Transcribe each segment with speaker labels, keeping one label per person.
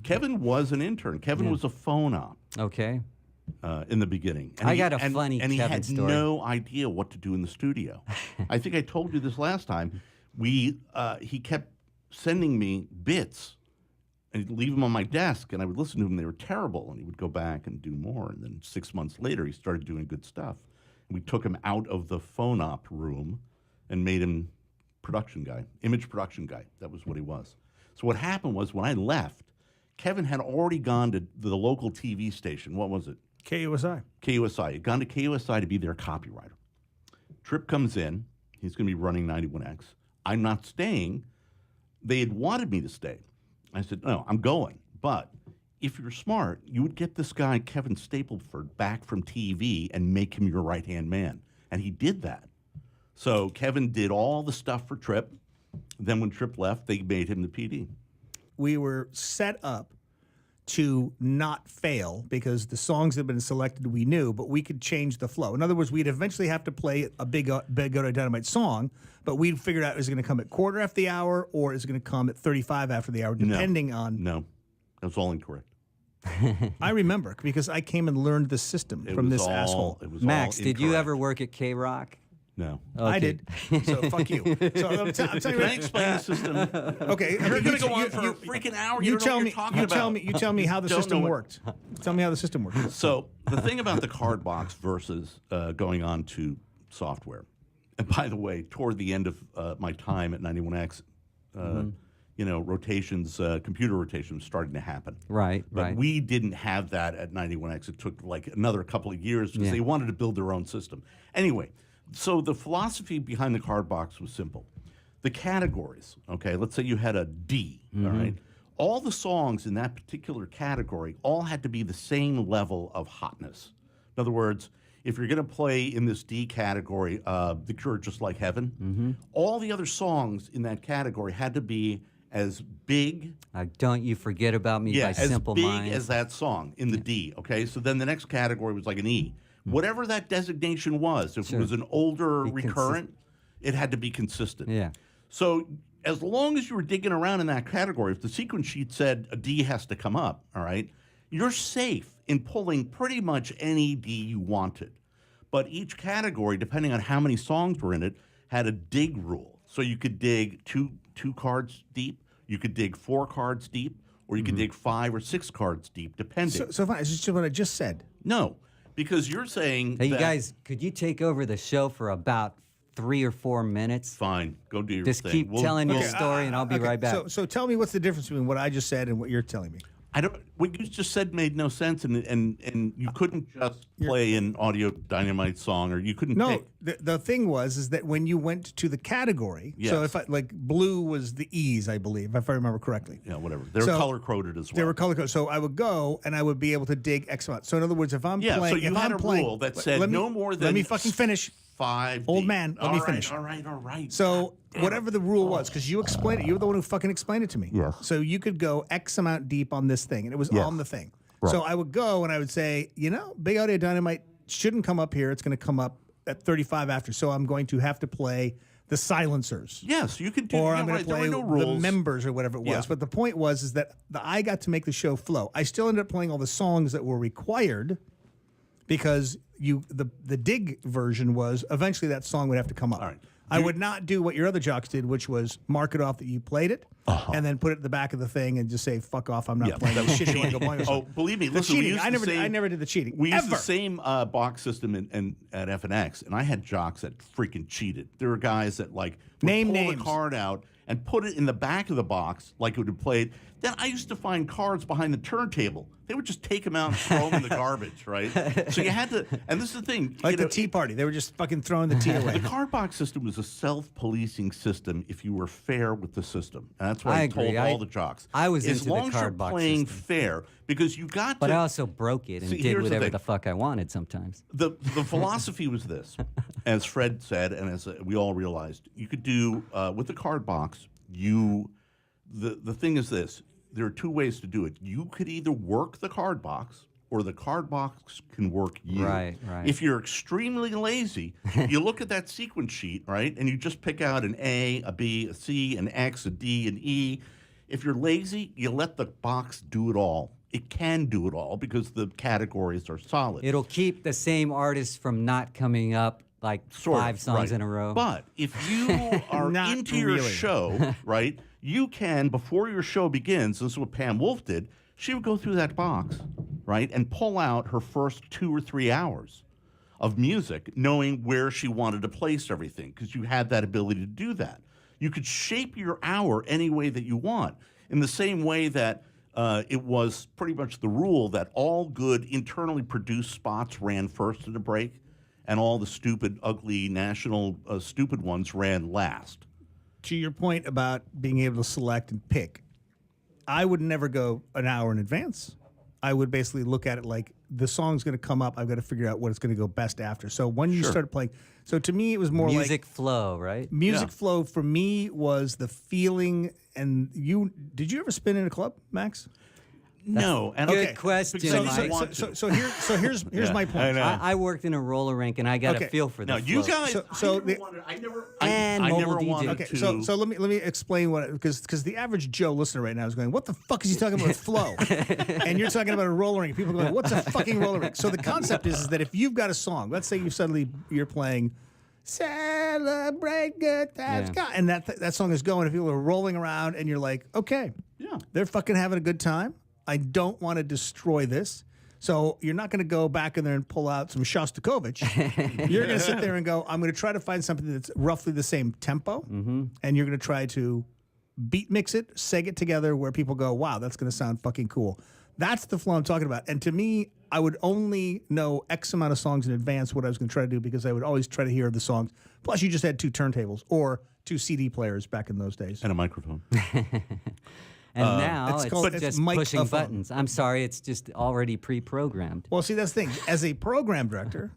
Speaker 1: Kevin was an intern. Kevin was a phone op.
Speaker 2: Okay.
Speaker 1: In the beginning.
Speaker 2: And I got a funny
Speaker 1: and he
Speaker 2: Kevin
Speaker 1: had
Speaker 2: story.
Speaker 1: no idea what to do in the studio. I think I told you this last time. He kept sending me bits and he'd leave them on my desk, and I would listen to them. They were terrible, and he would go back and do more. And then 6 months later, he started doing good stuff. And we took him out of the phone op room and made him production guy, image production guy. That was what he was. So what happened was when I left, Kevin had already gone to the local TV station. What was it?
Speaker 3: KUSI.
Speaker 1: KUSI. He'd gone to KUSI to be their copywriter. Trip comes in. He's going to be running 91X. I'm not staying. They had wanted me to stay. I said, no, I'm going. But if you're smart, you would get this guy, Kevin Stapleford, back from TV and make him your right-hand man. And he did that. So Kevin did all the stuff for Trip. Then when Trip left, they made him the PD.
Speaker 3: We were set up to not fail because the songs that had been selected we knew, but we could change the flow. In other words, we'd eventually have to play a Big Audio Dynamite song, but we'd figured out is it going to come at quarter after the hour or is it going to come at 35 after the hour, depending on...
Speaker 1: No, that was all incorrect.
Speaker 3: I remember because I came and learned the system from this asshole.
Speaker 2: Max, did you ever work at K-Rock?
Speaker 1: No.
Speaker 3: Okay. I did. So fuck you. So I'm telling you.
Speaker 1: Can I explain the system?
Speaker 3: Okay.
Speaker 1: You're going to go on for a freaking hour. You don't know what you're talking about.
Speaker 3: You tell me how the system worked. Tell me how the system worked.
Speaker 1: So the thing about the Cardbox versus going on to software, and by the way, toward the end of my time at 91X, you know, rotations, computer rotation was starting to happen.
Speaker 2: Right,
Speaker 1: but we didn't have that at 91X. It took like another couple of years because they wanted to build their own system. Anyway. So the philosophy behind the Cardbox was simple. The categories, okay, let's say you had a D, all right? All the songs in that particular category all had to be the same level of hotness. In other words, if you're going to play in this D category, The Cure, Just Like Heaven, all the other songs in that category had to be as big.
Speaker 2: Don't You Forget About Me by Simple Minds.
Speaker 1: As big as that song in the D, okay? So then the next category was like an E. Whatever that designation was, if it was an older recurrent, it had to be consistent.
Speaker 2: Yeah.
Speaker 1: So as long as you were digging around in that category, if the sequence sheet said a D has to come up, all right, you're safe in pulling pretty much any D you wanted. But each category, depending on how many songs were in it, had a dig rule. So you could dig two cards deep, you could dig 4 cards deep, or you could dig 5 or 6 cards deep, depending.
Speaker 3: So fine, it's just what I just said.
Speaker 1: No. Because you're saying
Speaker 2: hey, you guys, could you take over the show for about 3 or 4 minutes?
Speaker 1: Fine. Go do your
Speaker 2: Just
Speaker 1: thing.
Speaker 2: keep telling your story, and I'll be right back.
Speaker 3: So tell me what's the difference between what I just said and what you're telling me.
Speaker 1: What you just said made no sense, and you couldn't just play an Audio Dynamite song, or you couldn't pick.
Speaker 3: The thing is that when you went to the category, so if like blue was the E's, I believe, if I remember correctly.
Speaker 1: Yeah, whatever. They were color-coded as well.
Speaker 3: They were color-coded. So I would go, and I would be able to dig X amount. So in other words, if I'm playing...
Speaker 1: so you had a rule that said no more than...
Speaker 3: Let me fucking finish.
Speaker 1: 5
Speaker 3: Old
Speaker 1: deep.
Speaker 3: man, let me finish.
Speaker 1: All right.
Speaker 3: So whatever the rule was, because you explained it, you were the one who fucking explained it to me.
Speaker 1: Yes.
Speaker 3: So you could go X amount deep on this thing, and it was on the thing. Right. So I would go and I would say, you know, Big Audio Dynamite shouldn't come up here. It's going to come up at 35 after. So I'm going to have to play the silencers.
Speaker 1: Yes, you could do.
Speaker 3: Or I'm going to play the members or whatever it was.
Speaker 1: Yeah.
Speaker 3: But the point was that I got to make the show flow. I still ended up playing all the songs that were required because the dig version was eventually that song would have to come up.
Speaker 1: All right.
Speaker 3: I would not do what your other jocks did, which was mark it off that you played it, and then put it at the back of the thing and just say, "Fuck off, I'm not playing this shit." You want to go play
Speaker 1: Oh, believe me, listen,
Speaker 3: cheating. I never did the cheating.
Speaker 1: We used the same box system at FNX, and I had jocks that freaking cheated. There were guys that like would pull the card out and put it in the back of the box like it would have played. Then I used to find cards behind the turntable. They would just take them out and throw them in the garbage, right? So you had to, and this is the thing.
Speaker 3: Like the tea party. They were just fucking throwing the tea away.
Speaker 1: The Cardbox system was a self-policing system if you were fair with the system. And that's why I told all the jocks.
Speaker 2: I was
Speaker 1: as
Speaker 2: into the
Speaker 1: long as you're
Speaker 2: Cardbox
Speaker 1: playing
Speaker 2: system.
Speaker 1: fair, because you got
Speaker 2: But
Speaker 1: to...
Speaker 2: I also broke it and did whatever the fuck I wanted sometimes.
Speaker 1: The philosophy was this, as Fred said, and as we all realized, you could do, with the Cardbox, the thing is this, there are 2 ways to do it. You could either work the Cardbox, or the Cardbox can work you.
Speaker 2: Right.
Speaker 1: If you're extremely lazy, you look at that sequence sheet, right, and you just pick out an A, a B, a C, an X, a D, an E. If you're lazy, you let the box do it all. It can do it all because the categories are solid.
Speaker 2: It'll keep the same artists from not coming up like
Speaker 1: Sort of,
Speaker 2: 5 songs
Speaker 1: right.
Speaker 2: in a row.
Speaker 1: But if you are
Speaker 3: Not
Speaker 1: into your
Speaker 3: really.
Speaker 1: show, right, you can, before your show begins, this is what Pam Wolf did, she would go through that box, right, and pull out her first 2 or 3 hours of music, knowing where she wanted to place everything, because you had that ability to do that. You could shape your hour any way that you want, in the same way that it was pretty much the rule that all good internally produced spots ran first in a break, and all the stupid, ugly, national stupid ones ran last.
Speaker 3: To your point about being able to select and pick, I would never go an hour in advance. I would basically look at it like the song's going to come up. I've got to figure out what it's going to go best after. So when you started playing, so to me it was more
Speaker 2: Music
Speaker 3: like
Speaker 2: flow, right?
Speaker 3: music
Speaker 1: Yeah.
Speaker 3: flow for me was the feeling. And did you ever spin in a club, Max?
Speaker 1: No, and
Speaker 2: Good
Speaker 1: okay,
Speaker 2: question,
Speaker 1: because I
Speaker 2: Mike.
Speaker 1: didn't want to.
Speaker 3: Here's my point.
Speaker 2: I worked in a roller rink and I got
Speaker 3: Okay.
Speaker 2: a feel for the
Speaker 1: No, you
Speaker 2: flow.
Speaker 1: guys.
Speaker 3: So
Speaker 1: I
Speaker 3: the-
Speaker 1: never wanted.
Speaker 2: And
Speaker 1: I
Speaker 2: mobile
Speaker 1: never
Speaker 2: DJ.
Speaker 1: wanted
Speaker 3: Okay,
Speaker 1: to.
Speaker 3: so let me explain what, because the average Joe listener right now is going, what the fuck is he talking about with flow? And you're talking about a roller rink. People are going, what's a fucking roller rink? So the concept is that if you've got a song, let's say you're playing Celebrate Good Times,
Speaker 2: Yeah.
Speaker 3: and that song is going, if people are rolling around and you're like, okay,
Speaker 1: Yeah.
Speaker 3: they're fucking having a good time. I don't want to destroy this. So you're not going to go back in there and pull out some Shostakovich. You're going to sit there and go, I'm going to try to find something that's roughly the same tempo, and you're going to try to beat mix it, seg it together where people go, wow, that's going to sound fucking cool. That's the flow I'm talking about. And to me, I would only know X amount of songs in advance what I was going to try to do, because I would always try to hear the songs. Plus, you just had 2 turntables or 2 CD players back in those days.
Speaker 1: And a microphone.
Speaker 2: And now
Speaker 3: it's
Speaker 2: it's,
Speaker 3: called- it's
Speaker 2: just
Speaker 3: mic
Speaker 2: pushing
Speaker 3: a phone.
Speaker 2: buttons. I'm sorry, it's just already pre-programmed.
Speaker 3: Well, see, that's the thing. As a program director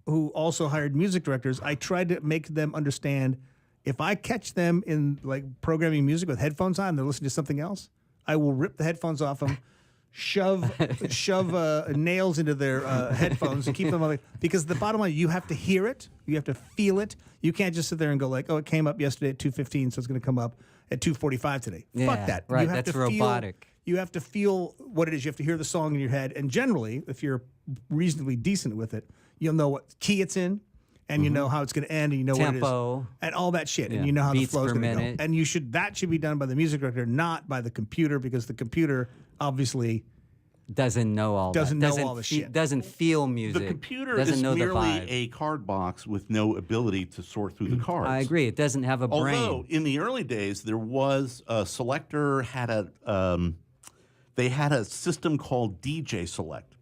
Speaker 3: who also hired music directors, I tried to make them understand if I catch them in like programming music with headphones on, they're listening to something else, I will rip the headphones off them, shove nails into their headphones and keep them on. Because the bottom line, you have to hear it, you have to feel it. You can't just sit there and go like, oh, it came up yesterday at 2:15, so it's going to come up at 2:45 today.
Speaker 2: Yeah,
Speaker 3: Fuck that.
Speaker 2: right,
Speaker 3: You have
Speaker 2: that's
Speaker 3: to feel-
Speaker 2: robotic.
Speaker 3: you have to feel what it is. You have to hear the song in your head. And generally, if you're reasonably decent with it, you'll know what key it's in, and you know how it's going to end, and you know what it
Speaker 2: Tempo.
Speaker 3: is. And all that shit.
Speaker 2: Yeah.
Speaker 3: And you know how
Speaker 2: Beats
Speaker 3: the flow's
Speaker 2: per
Speaker 3: going to go.
Speaker 2: minute.
Speaker 3: And that should be done by the music director, not by the computer, because the computer obviously
Speaker 2: Doesn't know all
Speaker 3: Doesn't
Speaker 2: that.
Speaker 3: know all the shit.
Speaker 2: Doesn't feel music.
Speaker 1: The computer
Speaker 2: doesn't
Speaker 1: is
Speaker 2: know the
Speaker 1: merely
Speaker 2: vibe.
Speaker 1: a card box with no ability to sort through the cards.
Speaker 2: I agree. It doesn't have a brain.
Speaker 1: Although in the early days there was a selector had they had a system called DJ Select,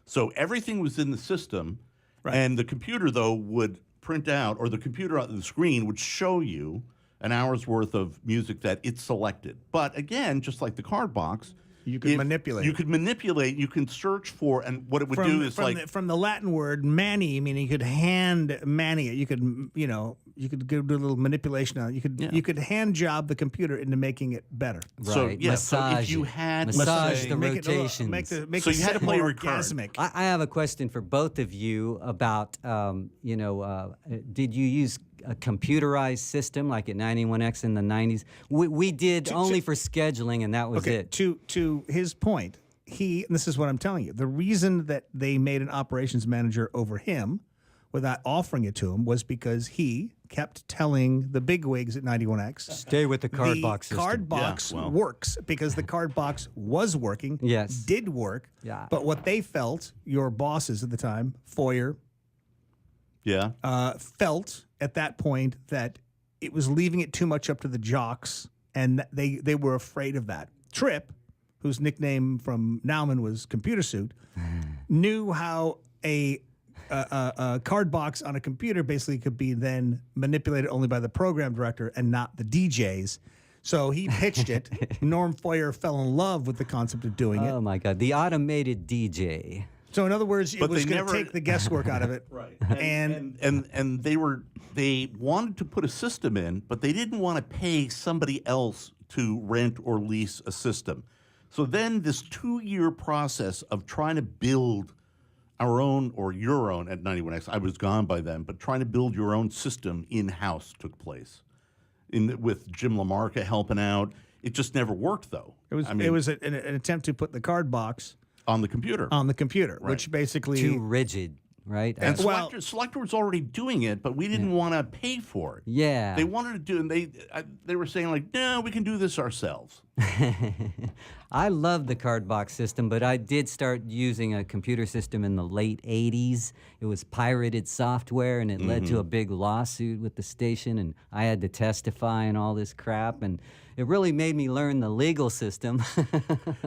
Speaker 1: so everything was in the system, and the computer though would print out, or the computer on the screen would show you an hour's worth of music that it selected. But again, just like the card box,
Speaker 3: You could manipulate
Speaker 1: You
Speaker 3: it.
Speaker 1: could manipulate. You can search for, and what it would do is
Speaker 3: from the Latin word mani, meaning you could hand mani it. You could you could do a little manipulation on it. You could hand job the computer into making it better.
Speaker 1: So,
Speaker 2: Right.
Speaker 1: yeah, so if
Speaker 2: Massage
Speaker 1: you
Speaker 2: it.
Speaker 1: had,
Speaker 2: massage
Speaker 1: say-
Speaker 2: the
Speaker 3: Make it a little-
Speaker 2: rotations.
Speaker 3: make
Speaker 1: So
Speaker 3: the
Speaker 1: you had to
Speaker 3: set
Speaker 1: play
Speaker 3: more
Speaker 1: recurrent.
Speaker 3: orgasmic.
Speaker 2: I have a question for both of you about, did you use a computerized system like at 91X in the 90s? We did only for scheduling, and that was
Speaker 3: Okay,
Speaker 2: it.
Speaker 3: to his point, and this is what I'm telling you. The reason that they made an operations manager over him without offering it to him was because he kept telling the bigwigs at 91X,
Speaker 2: Stay with the card
Speaker 3: the
Speaker 2: box system.
Speaker 3: card box
Speaker 1: Yeah, well.
Speaker 3: works, because the card box was working,
Speaker 2: Yes.
Speaker 3: did work.
Speaker 2: Yeah.
Speaker 3: But what they felt, your bosses at the time, Foyer,
Speaker 1: yeah,
Speaker 3: felt at that point that it was leaving it too much up to the jocks, and they were afraid of that. Tripp, whose nickname from Nauman was Computer Suit, knew how a card box on a computer basically could be then manipulated only by the program director and not the DJs. So he pitched it. Norm Foyer fell in love with the concept of doing it.
Speaker 2: Oh my God, the automated DJ.
Speaker 3: So in other words, it
Speaker 1: But
Speaker 3: was
Speaker 1: they
Speaker 3: going to
Speaker 1: never-
Speaker 3: take the guesswork out of it.
Speaker 1: right.
Speaker 3: And
Speaker 1: And they wanted to put a system in, but they didn't want to pay somebody else to rent or lease a system. So then this 2-year process of trying to build our own, or your own at 91X, I was gone by then, but trying to build your own system in-house took place. With Jim LaMarca helping out. It just never worked, though.
Speaker 3: It was
Speaker 1: I mean,
Speaker 3: it was an attempt to put the Cardbox
Speaker 1: on the computer.
Speaker 3: on the computer, which basically
Speaker 2: Too rigid, right?
Speaker 1: And
Speaker 3: well-
Speaker 1: Selector was already doing it, but we didn't want to pay for it.
Speaker 2: Yeah.
Speaker 1: They wanted to do, and they were saying like, no, we can do this ourselves.
Speaker 2: I love the Cardbox system, but I did start using a computer system in the late 80s. It was pirated software, and it led to a big lawsuit with the station, and I had to testify and all this crap, and it really made me learn the legal system.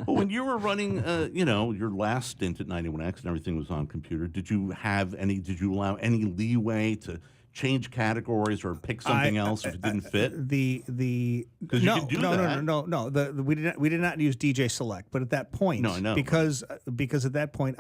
Speaker 1: Well, when you were running, your last stint at 91X and everything was on computer, did you allow any leeway to change categories or pick something else if it didn't fit?
Speaker 3: the
Speaker 1: 'Cause you
Speaker 3: no
Speaker 1: could do
Speaker 3: no,
Speaker 1: that.
Speaker 3: no. We did not use DJ Select, but at that point,
Speaker 1: No, I know.
Speaker 3: because at that point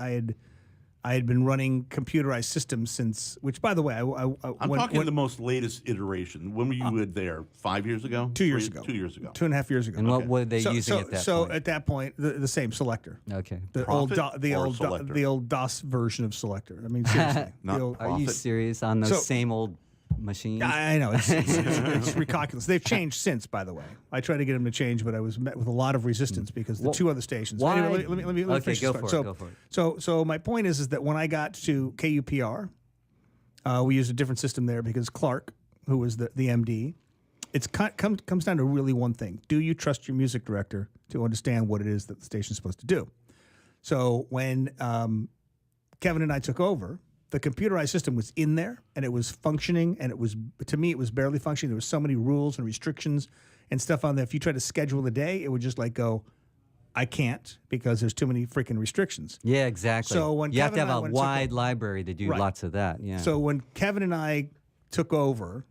Speaker 3: I had been running computerized systems since, which by the way,
Speaker 1: I'm talking the most latest iteration. When were you there? 5 years ago?
Speaker 3: 2 years ago.
Speaker 1: 2 years ago.
Speaker 3: 2.5 years ago.
Speaker 2: And what were they using at that
Speaker 3: so
Speaker 2: point?
Speaker 3: at that point, the same Selector.
Speaker 2: Okay.
Speaker 3: The
Speaker 1: Profit or
Speaker 3: old
Speaker 1: Selector?
Speaker 3: the old DOS version of Selector. I mean, seriously.
Speaker 1: Not
Speaker 3: the old-
Speaker 2: Are you
Speaker 1: Profit.
Speaker 2: serious on those
Speaker 3: So-
Speaker 2: same old machines?
Speaker 3: I know it's ridiculous. They've changed since, by the way. I tried to get them to change, but I was met with a lot of resistance because the two other stations.
Speaker 2: why-
Speaker 3: Anyway, let me
Speaker 2: Okay,
Speaker 3: finish
Speaker 2: go
Speaker 3: this
Speaker 2: for
Speaker 3: part.
Speaker 2: it, go for it.
Speaker 3: So my point is that when I got to KUPR, we used a different system there because Clark, who was the MD, comes down to really one thing: do you trust your music director to understand what it is that the station's supposed to do? So when Kevin and I took over, the computerized system was in there and it was functioning, and to me it was barely functioning. There was so many rules and restrictions and stuff on there. If you tried to schedule a day, it would just like go, I can't because there's too many freaking restrictions.
Speaker 2: Yeah, exactly.
Speaker 3: So when
Speaker 2: you have to
Speaker 3: Kevin and I
Speaker 2: have a
Speaker 3: went and took
Speaker 2: wide
Speaker 3: over-
Speaker 2: library to do
Speaker 3: Right.
Speaker 2: lots of that. Yeah.
Speaker 3: So when Kevin and I took over,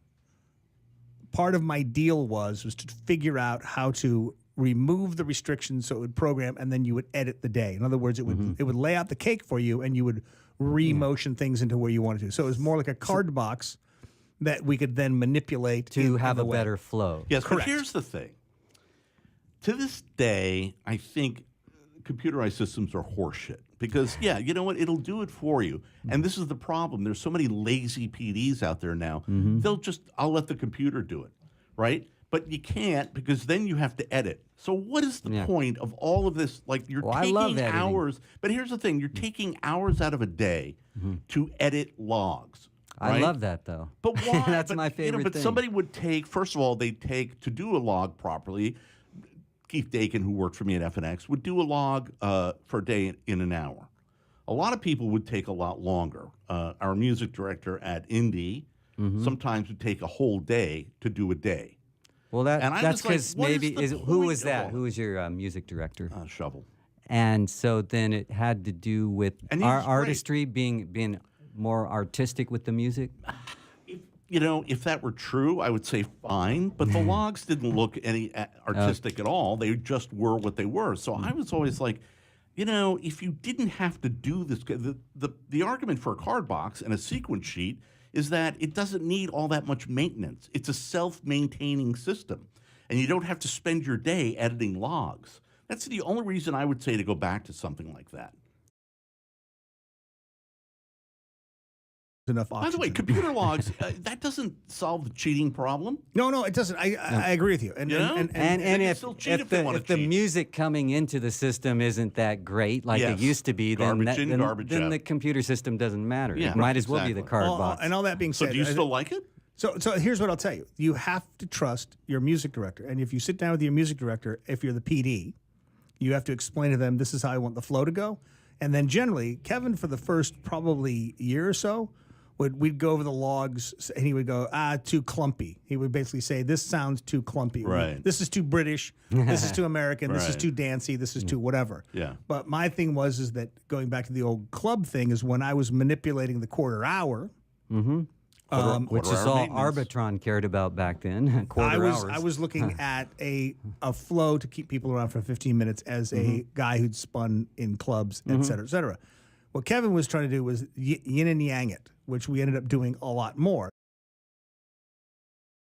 Speaker 3: part of my deal was to figure out how to remove the restrictions so it would program, and then you would edit the day. In other words, it would lay out the cake for you, and you would re-motion things into where you wanted to. So it was more like a card box that we could then manipulate
Speaker 2: to
Speaker 3: in
Speaker 2: have
Speaker 3: the
Speaker 2: a
Speaker 3: way.
Speaker 2: better flow.
Speaker 1: Yes,
Speaker 3: Correct.
Speaker 1: but here's the thing. To this day, I think computerized systems are horseshit because, yeah, you know what? It'll do it for you. And this is the problem. There's so many lazy PDs out there now. I'll let the computer do it, right? But you can't because then you have to edit. So what is the point of all of this? Like you're
Speaker 2: I love
Speaker 1: taking
Speaker 2: editing.
Speaker 1: hours. But here's the thing. You're taking hours out of a day to edit logs.
Speaker 2: I
Speaker 1: right?
Speaker 2: love that though.
Speaker 1: But why?
Speaker 2: That's
Speaker 1: But,
Speaker 2: my favorite
Speaker 1: But
Speaker 2: thing.
Speaker 1: somebody would take, first of all, to do a log properly. Keith Dakin, who worked for me at FNX, would do a log for a day in an hour. A lot of people would take a lot longer. Our music director at Indie sometimes would take a whole day to do a day.
Speaker 2: Well,
Speaker 1: And I
Speaker 2: that's
Speaker 1: was like,
Speaker 2: because
Speaker 1: what is the
Speaker 2: who
Speaker 1: point
Speaker 2: was
Speaker 1: of
Speaker 2: that?
Speaker 1: all
Speaker 2: Who was your music director?
Speaker 1: Shovel.
Speaker 2: And so then it had to do with
Speaker 1: And he
Speaker 2: our
Speaker 1: was great.
Speaker 2: artistry being more artistic with the music.
Speaker 1: If that were true, I would say fine. But the logs didn't look any artistic at all. They just were what they were. So I was always like, if you didn't have to do this, the argument for a card box and a sequence sheet is that it doesn't need all that much maintenance. It's a self-maintaining system, and you don't have to spend your day editing logs. That's the only reason I would say to go back to something like that.
Speaker 3: Enough
Speaker 1: By the way,
Speaker 3: oxygen.
Speaker 1: computer logs, that doesn't solve the cheating problem.
Speaker 3: No, it doesn't. I agree with you. And
Speaker 1: You know?
Speaker 3: and,
Speaker 2: And
Speaker 1: they can
Speaker 2: if,
Speaker 1: still cheat if they wanna
Speaker 2: if the
Speaker 1: cheat.
Speaker 2: music coming into the system isn't that great like
Speaker 1: Yes.
Speaker 2: it used to be, then,
Speaker 1: Garbage in, garbage
Speaker 2: then
Speaker 1: out.
Speaker 2: the computer system doesn't matter.
Speaker 1: Yeah,
Speaker 2: it might as well be the
Speaker 1: exactly.
Speaker 2: card box.
Speaker 3: and all that being
Speaker 1: So
Speaker 3: said,
Speaker 1: do you still like it?
Speaker 3: So here's what I'll tell you. You have to trust your music director. And if you sit down with your music director, if you're the PD, you have to explain to them, this is how I want the flow to go. And then generally, Kevin, for the first probably year or so, we'd go over the logs and he would go, too clumpy. He would basically say, this sounds too clumpy.
Speaker 1: Right.
Speaker 3: This is too British. This is too American. This is
Speaker 1: Right.
Speaker 3: too dancey. This is too whatever.
Speaker 1: Yeah.
Speaker 3: But my thing is that going back to the old club thing is when I was manipulating the quarter hour,
Speaker 2: which is
Speaker 1: Quarter-hour
Speaker 2: all
Speaker 1: maintenance.
Speaker 2: Arbitron cared about back then. Quarter hours.
Speaker 3: I was looking at a flow to keep people around for 15 minutes as a guy who'd spun in clubs, et cetera, et cetera. What Kevin was trying to do was yin and yang it, which we ended up doing a lot more.